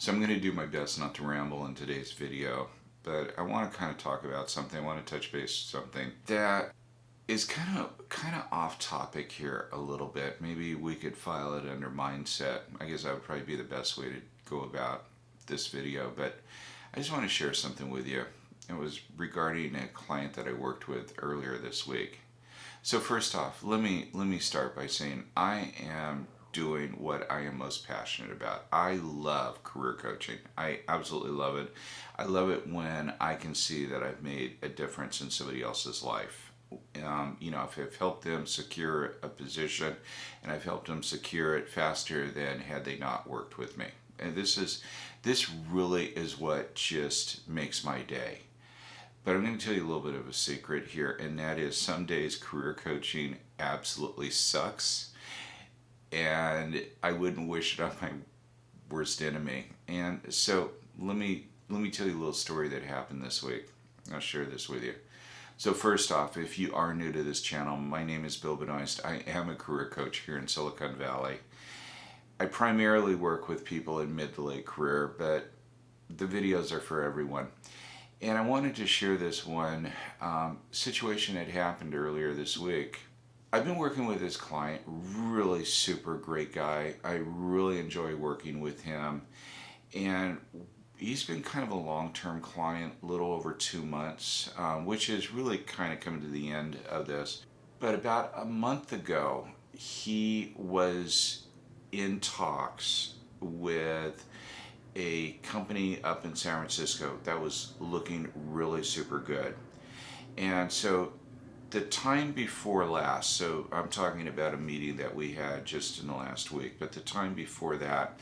So I'm going to do my best not to ramble in today's video, but I want to kind of talk about something. I want to touch base something that is kind of off topic here a little bit. Maybe we could file it under mindset. I guess that would probably be the best way to go about this video, but I just want to share something with you. It was regarding a client that I worked with earlier this week. So first off, let me start by saying I am doing what I am most passionate about. I love career coaching. I absolutely love it. I love it when I can see that I've made a difference in somebody else's life. If I've helped them secure a position, and I've helped them secure it faster than had they not worked with me. And this really is what just makes my day. But I'm going to tell you a little bit of a secret here, and that is some days career coaching absolutely sucks, and I wouldn't wish it on my worst enemy. And so let me tell you a little story that happened this week. I'll share this with you. So first off, if you are new to this channel, my name is Bill Benoist. I am a career coach here in Silicon Valley. I primarily work with people in mid to late career, but the videos are for everyone. And I wanted to share this one situation that happened earlier this week. I've been working with this client, really super great guy. I really enjoy working with him. And he's been kind of a long-term client, a little over 2 months, which is really kind of coming to the end of this. But about a month ago, he was in talks with a company up in San Francisco that was looking really super good. And so the time before last, so I'm talking about a meeting that we had just in the last week, but the time before that,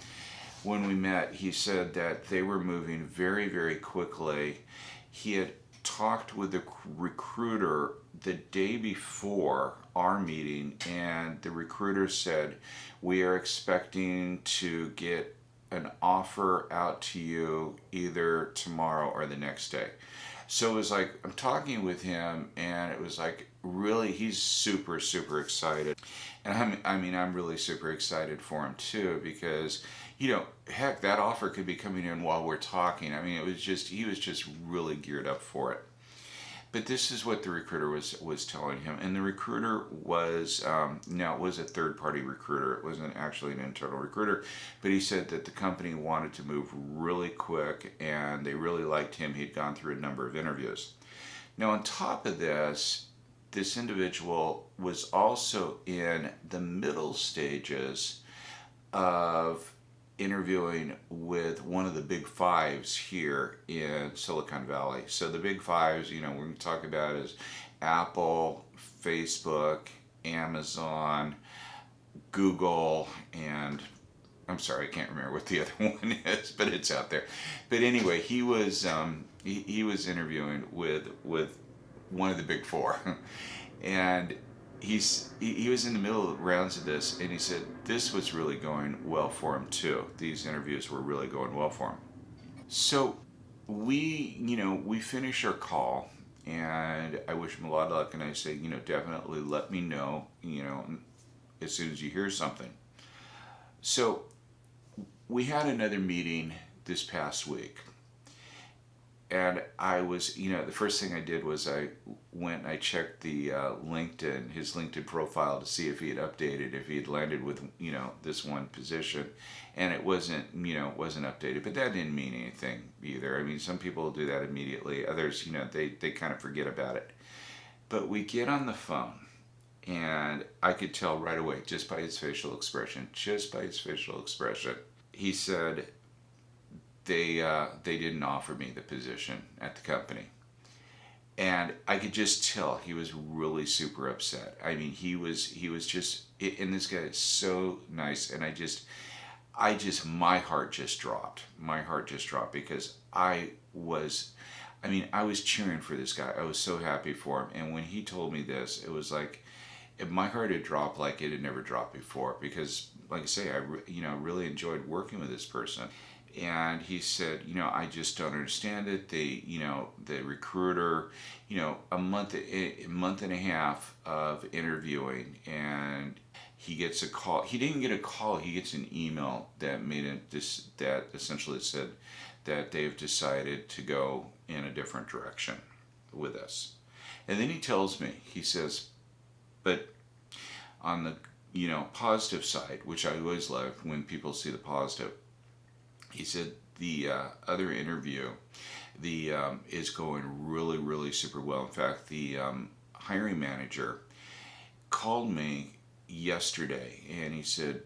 when we met, he said that they were moving very, very quickly. He had talked with the recruiter the day before our meeting, and the recruiter said, "We are expecting to get an offer out to you either tomorrow or the next day." So it was like, I'm talking with him, and it was like, really, he's super, super excited. And I'm really super excited for him too, because, heck, that offer could be coming in while we're talking. He was just really geared up for it. But this is what the recruiter was telling him. And the recruiter was, now it was a third-party recruiter. It wasn't actually an internal recruiter. But he said that the company wanted to move really quick, and they really liked him. He'd gone through a number of interviews. Now, on top of this, this individual was also in the middle stages of interviewing with one of the big fives here in Silicon Valley. So the big fives, we're going to talk about is Apple, Facebook, Amazon, Google, and I'm sorry, I can't remember what the other one is, but it's out there. But anyway, he was interviewing with one of the big four, and he was in the middle of rounds of this, and he said this was really going well for him too. These interviews were really going well for him. So we finish our call, and I wish him a lot of luck, and I say, definitely let me know, as soon as you hear something. So we had another meeting this past week. And I was, the first thing I did was I went and I checked the his LinkedIn profile to see if he had updated, if he had landed with, this one position. And it wasn't updated, but that didn't mean anything either. Some people do that immediately. Others, they kind of forget about it. But we get on the phone, and I could tell right away, just by his facial expression, he said, they didn't offer me the position at the company. And I could just tell he was really super upset. He was just, and this guy is so nice, and my heart just dropped. My heart just dropped, because I was cheering for this guy. I was so happy for him. And when he told me this, it was like, my heart had dropped like it had never dropped before, because, like I say, I really enjoyed working with this person. And he said, I just don't understand it. The recruiter, a month and a half of interviewing, and he gets a call. He didn't get a call. He gets an email that made it that essentially said that they've decided to go in a different direction with us. And then he tells me, he says, but on the positive side, which I always love when people see the positive, he said the other interview is going really, really super well. In fact, the hiring manager called me yesterday and he said,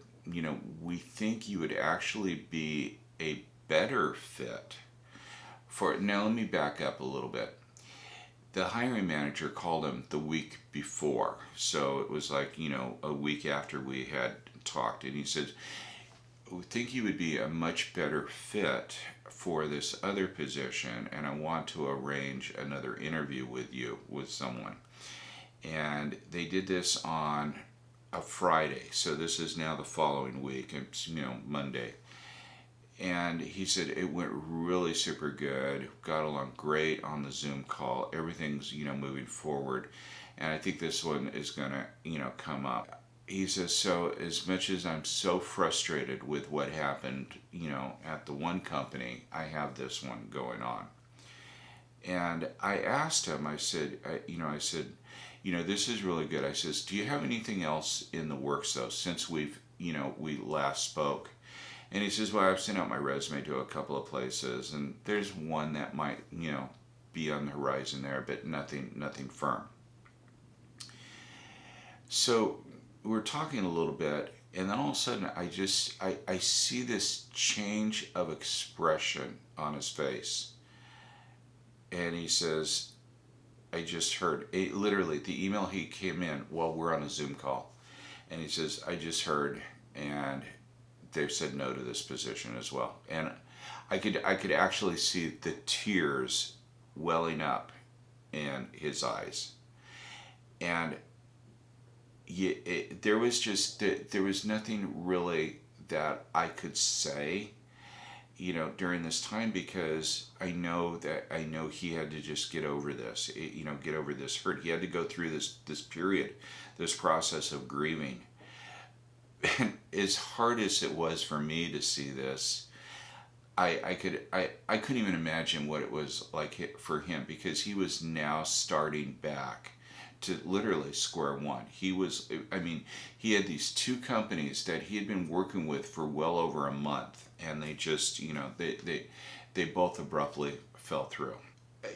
we think you would actually be a better fit for it. Now, let me back up a little bit. The hiring manager called him the week before. So it was like, a week after we had talked. And he said, we think you would be a much better fit for this other position, and I want to arrange another interview with you, with someone. And they did this on a Friday, so this is now the following week. It's Monday. And he said it went really super good, got along great on the Zoom call, everything's moving forward, and I think this one is gonna come up. He says, so as much as I'm so frustrated with what happened at the one company, I have this one going on. And I asked him, I said, this is really good. I says, do you have anything else in the works though, since we last spoke? And he says, well, I've sent out my resume to a couple of places, and there's one that might be on the horizon there, but nothing firm. So we're talking a little bit, and then all of a sudden I see this change of expression on his face. And he says, I just heard, literally the email, he came in while we're on a Zoom call, and he says, I just heard, and they've said no to this position as well. And I could actually see the tears welling up in his eyes. And there was nothing really that I could say during this time, because I know he had to just get over this, get over this hurt. He had to go through this period, this process of grieving. And as hard as it was for me to see this, I couldn't even imagine what it was like for him, because he was now starting back to literally square one. He had these two companies that he had been working with for well over a month, and they just, they both abruptly fell through.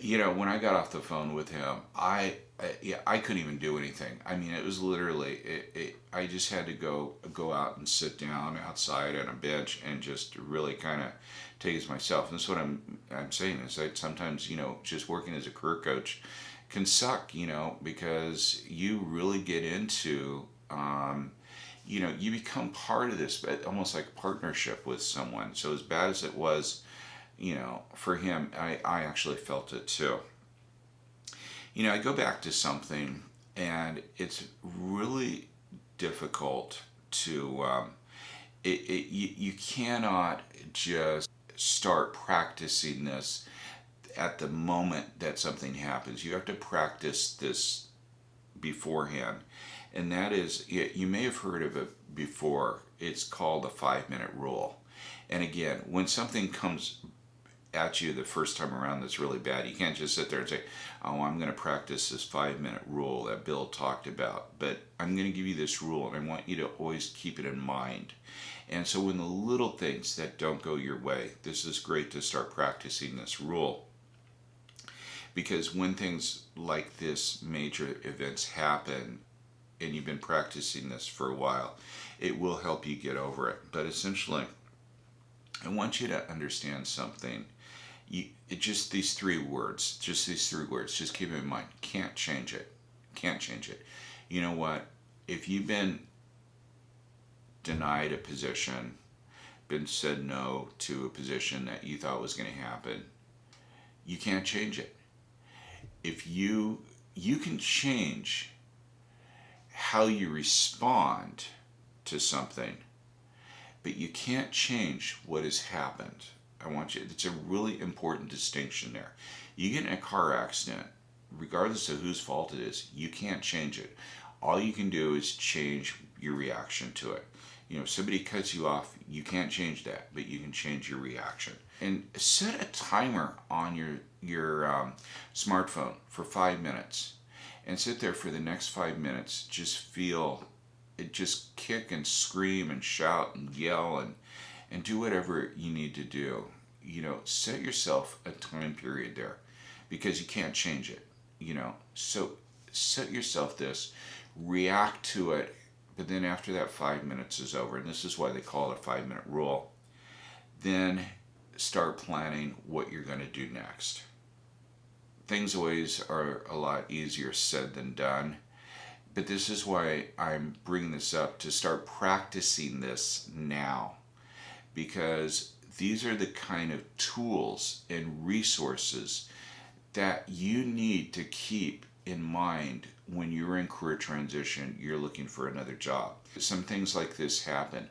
When I got off the phone with him, I couldn't even do anything. It was literally, I just had to go out and sit down outside on a bench and just really kind of take it myself. And that's what I'm saying, is that sometimes, just working as a career coach can suck, because you really get into, you become part of this, almost like partnership with someone. So as bad as it was, for him, I actually felt it too. I go back to something, and it's really difficult to, you cannot just start practicing this at the moment that something happens. You have to practice this beforehand. And that is, you may have heard of it before. It's called the 5-minute rule. And again, when something comes at you the first time around that's really bad, you can't just sit there and say, oh, I'm going to practice this 5-minute rule that Bill talked about. But I'm going to give you this rule, and I want you to always keep it in mind. And so when the little things that don't go your way, this is great to start practicing this rule. Because when things like this, major events happen, and you've been practicing this for a while, it will help you get over it. But essentially, I want you to understand something. Just these three words, just keep it in mind. Can't change it. You know what? If you've been denied a position, been said no to a position that you thought was going to happen, you can't change it. If you can change how you respond to something, but you can't change what has happened. It's a really important distinction there. You get in a car accident, regardless of whose fault it is, you can't change it. All you can do is change your reaction to it. You know, if somebody cuts you off, you can't change that, but you can change your reaction. And set a timer on your smartphone for 5 minutes, and sit there for the next 5 minutes. Just feel it, just kick and scream and shout and yell and do whatever you need to do. You know, set yourself a time period there, because you can't change it. You know, so set yourself this, react to it, but then after that 5 minutes is over, and this is why they call it a 5 minute rule, then start planning what you're going to do next. Things always are a lot easier said than done, but this is why I'm bringing this up, to start practicing this now, because these are the kind of tools and resources that you need to keep in mind when you're in career transition, you're looking for another job. Some things like this happen.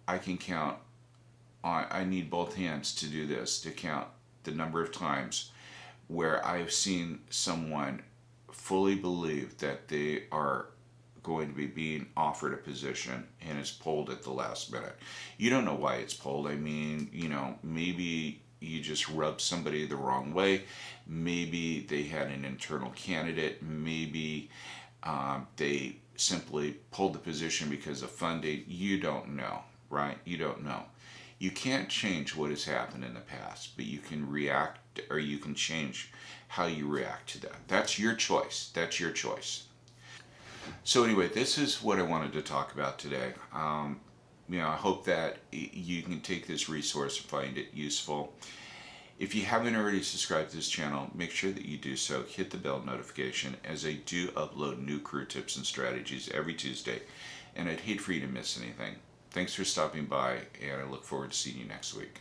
I can count on, I need both hands to do this, to count the number of times where I've seen someone fully believe that they are going to be being offered a position, and it's pulled at the last minute. You don't know why it's pulled. I mean, you know, maybe you just rubbed somebody the wrong way. Maybe they had an internal candidate. Maybe they simply pulled the position because of funding. You don't know, right? You don't know. You can't change what has happened in the past, but you can react, or you can change how you react to that. That's your choice. That's your choice. So anyway, this is what I wanted to talk about today. You know, I hope that you can take this resource and find it useful. If you haven't already subscribed to this channel, make sure that you do so. Hit the bell notification, as I do upload new career tips and strategies every Tuesday, and I'd hate for you to miss anything. Thanks for stopping by, and I look forward to seeing you next week.